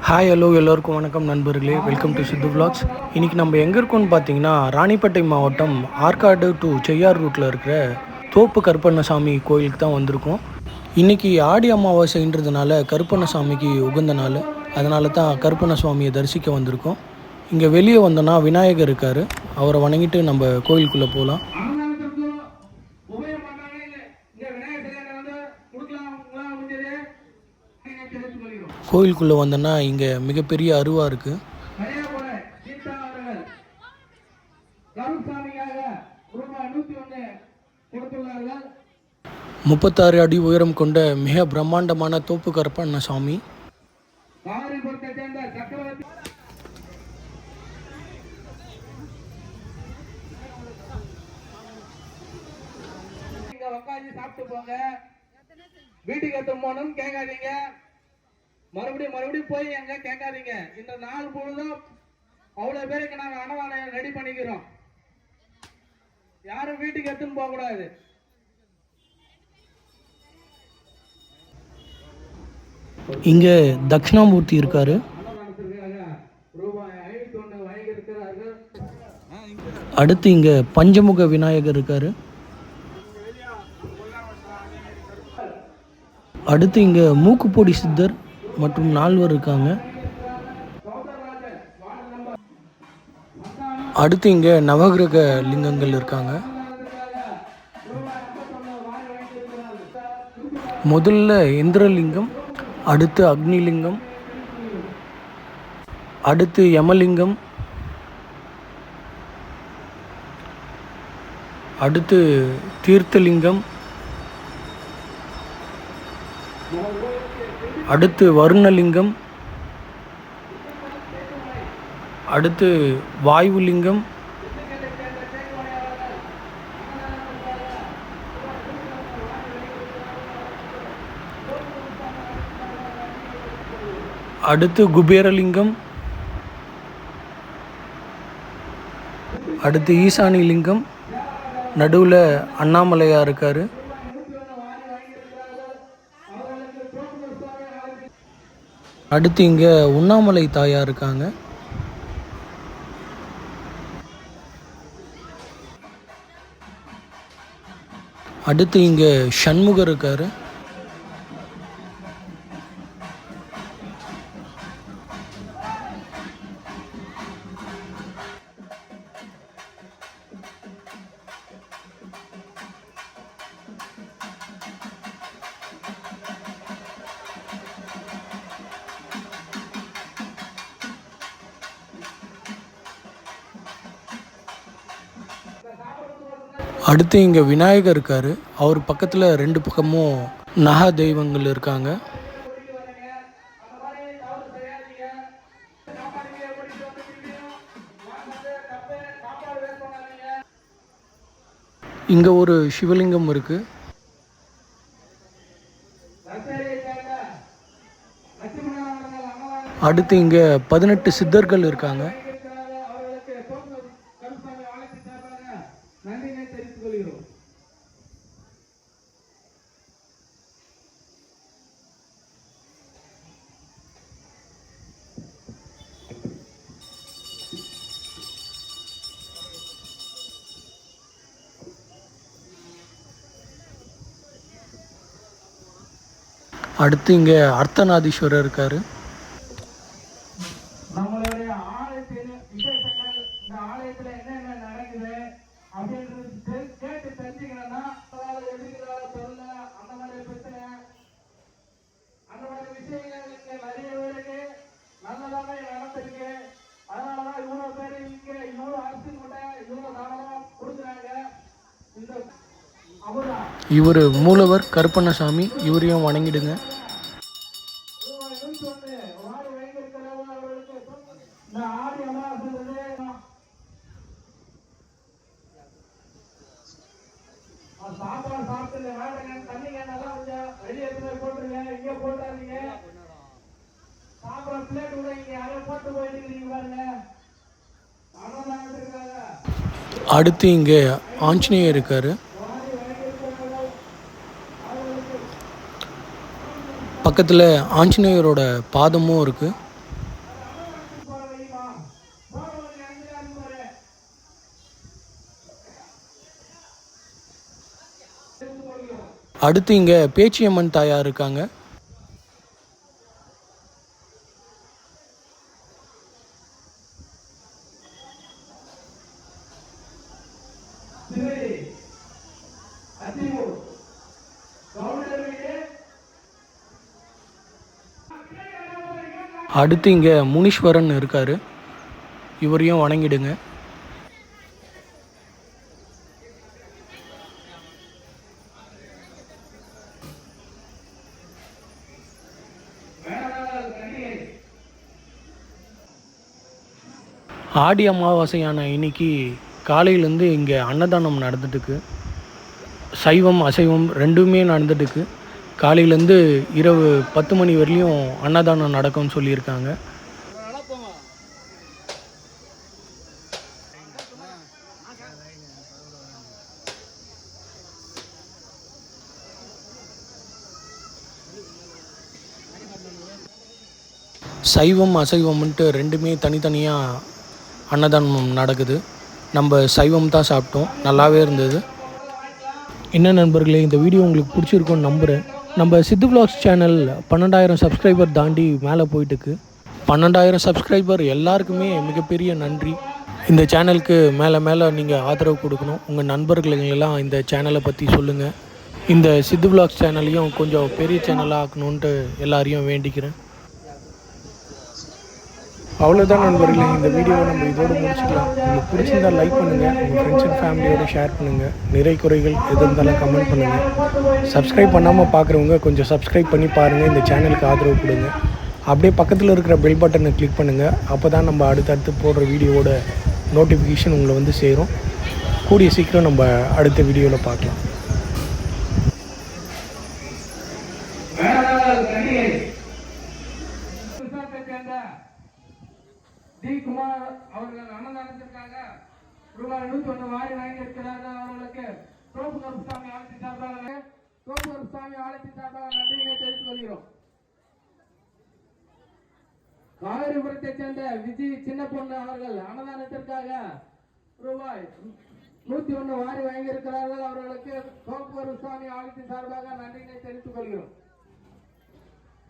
Hi hello எல்லோருக்கும் வணக்கம் நண்பர்களே, வெல்கம் டு சித்து விலாக்ஸ். இன்றைக்கி நம்ம எங்கே இருக்கோம்னு பார்த்தீங்கன்னா, ராணிப்பேட்டை மாவட்டம் ஆற்காடு டு செய்யார் ரூட்டில் இருக்கிற தோப்பு கருப்பண்ணசாமி கோயிலுக்கு தான் வந்திருக்கோம். இன்றைக்கி ஆடி அமாவாசைன்றதுனால கருப்பண்ணசாமிக்கு உகந்த நாள், அதனால தான் கருப்பண்ணசுவாமியை தரிசிக்க வந்திருக்கோம். இங்கே வெளியே வந்தோன்னா விநாயகர் இருக்கார், அவரை வணங்கிட்டு நம்ம கோயிலுக்குள்ளே போகலாம். கோயிலுக்குள்ளே வந்தோன்னா இங்கே மிகப்பெரிய அருவா இருக்குது. 36 அடி உயரம் கொண்ட மிக பிரம்மாண்டமான தோப்பு கருப்பண்ணசாமி. வீட்டுக்கு எடுத்து போகணும்னு கேட்காதீங்க, மறுபடியும் போய் எங்க கேட்காதீங்க. இந்த நாள் பொழுதும் அவ்வளவு பேருக்கு நாங்க அன்னதானம் ரெடி பண்ணிக்கிறோம். யாரும் வீட்டுக்கு எடுத்துன்னு போக கூடாது. இங்க தட்சிணாமூர்த்தி இருக்காரு. அடுத்து இங்க பஞ்சமுக விநாயகர் இருக்காரு. அடுத்து இங்க மூக்குப்பொடி சித்தர் மற்றும் 4 இருக்காங்க. அடுத்து இங்கே நவகிரக லிங்கங்கள் இருக்காங்க. முதல்ல இந்திரலிங்கம், அடுத்து அக்னிலிங்கம், அடுத்து யமலிங்கம், அடுத்து தீர்த்தலிங்கம், அடுத்து வருணலிங்கம், அடுத்து வாயுலிங்கம், அடுத்து குபேரலிங்கம், அடுத்து ஈசானி லிங்கம், நடுவில் அண்ணாமலையாக இருக்கார். அடுத்து இங்கே உண்ணாமலை தாயா இருக்காங்க. அடுத்து இங்கே சண்முகர் இருக்கார். அடுத்து இங்கே விநாயகர் இருக்கார். அவர் பக்கத்தில் 2 பக்கமும் நக தெய்வங்கள் இருக்காங்க. இங்கே ஒரு சிவலிங்கம் இருக்குது. அடுத்து இங்கே 18 சித்தர்கள் இருக்காங்க. அடுத்து இங்கே அர்த்தநாதீஸ்வரர் இருக்கார். நம்மளுடைய ஆலயத்தில் விசேஷங்கள், இந்த ஆலயத்தில் என்னென்ன நடக்குது அப்படின்றது கேட்டு தெரிஞ்சுக்கணும்னா சொல்ல அந்த மாதிரி பிரச்சனை, அந்த மாதிரி விஷயங்களுக்கு நிறைய பேருக்கு நல்லதாக நடந்திருக்கு. அதனாலதான் இவ்வளவு பேர் இங்க இவ்வளவு அரசு கூட இவ்வளவு தானமா கொடுக்குறாங்க. இந்த இவர் மூலவர் கருப்பண்ணசாமி, இவரையும் வணங்கிடுங்க. சாப்பாடு சாப்பிட்டு தண்ணிங்க நல்லா வெளியே போட்டுருங்க, இங்க போட்டாதீங்க. சாப்பிட பிளேட் கூட இங்க யாரையும் போட்டு போயிட்டு பாருங்க. அடுத்து இங்கே ஆஞ்சநேயர் இருக்கார். பக்கத்தில் ஆஞ்சநேயரோட பாதமும் இருக்குது. அடுத்து இங்கே பேச்சியம்மன் தாயார் இருக்காங்க. அடுத்து இங்கே முனீஸ்வரன் இருக்கார், இவரையும் வணங்கிடுங்க. ஆடி அமாவாசையான இன்னைக்கு காலையிலேருந்து இங்கே அன்னதானம் நடந்துட்டுருக்கு. சைவம் அசைவம் ரெண்டுமே நடந்துட்டுருக்கு. காலையிலேருந்து இரவு 10 மணி வரலையும் அன்னதானம் நடக்கும்னு சொல்லியிருக்காங்க. சைவம் அசைவம்ன்ட்டு ரெண்டுமே தனித்தனியாக அன்னதானம் நடக்குது. நம்ம சைவம் தான் சாப்பிட்டோம், நல்லாவே இருந்தது. என்ன நண்பர்களே, இந்த வீடியோ உங்களுக்கு பிடிச்சிருக்குன்னு நம்புகிறேன். நம்ம சித்து விலாக்ஸ் சேனல் 12,000 சப்ஸ்கிரைபர் தாண்டி மேலே போயிட்டுருக்கு. 12,000 சப்ஸ்கிரைபர் எல்லாருக்குமே மிகப்பெரிய நன்றி. இந்த சேனலுக்கு மேலே மேலே நீங்கள் ஆதரவு கொடுக்கணும். உங்கள் நண்பர்களுக்கெல்லாம் இந்த சேனலை பற்றி சொல்லுங்கள். இந்த சித்து விலாக்ஸ் சேனலையும் கொஞ்சம் பெரிய சேனலாக ஆக்கணுன்ட்டு எல்லாரையும் வேண்டிக்கிறேன். அவ்வளோதான் நண்பர்களே, இந்த வீடியோவை நம்ம இதோடு முடிச்சுக்கலாம். உங்களுக்கு பிடிச்சிருந்தால் லைக் பண்ணுங்கள், உங்கள் ஃப்ரெண்ட்ஸ் அண்ட் ஃபேமிலியோடு ஷேர் பண்ணுங்கள். நிறை குறைகள் எது இருந்தாலும் கமெண்ட் பண்ணுங்கள். சப்ஸ்கிரைப் பண்ணாமல் பார்க்குறவங்க கொஞ்சம் சப்ஸ்கிரைப் பண்ணி பாருங்கள், இந்த சேனலுக்கு ஆதரவு கொடுங்க. அப்படியே பக்கத்தில் இருக்கிற பெல் பட்டனை கிளிக் பண்ணுங்கள். அப்போ தான் நம்ம அடுத்தடுத்து போடுற வீடியோவோட நோட்டிஃபிகேஷன் உங்களை வந்து சேரும். கூடிய சீக்கிரம் நம்ம அடுத்த வீடியோவில் பார்க்கலாம். டி. குமார் அவர்கள் அன்னதானத்திற்காக ரூபாய் 101 வாரி வாங்கியிருக்கிறார்கள். அவர்களுக்கு தோப்பு கருப்புசாமி ஆலயத்தின் சார்பாக நன்றியினை தெரிவித்துக் கொள்கிறோம். காவிரிபுரத்தைச் சேர்ந்த விஜய் சின்ன பொண்ணு அவர்கள் அன்னதானத்திற்காக ரூபாய் 101 வாரி வாங்கியிருக்கிறார்கள். அவர்களுக்கு தோப்பு கருப்புசாமி ஆலயத்தின் சார்பாக நன்றியினை தெரிவித்துக் கொள்கிறோம்.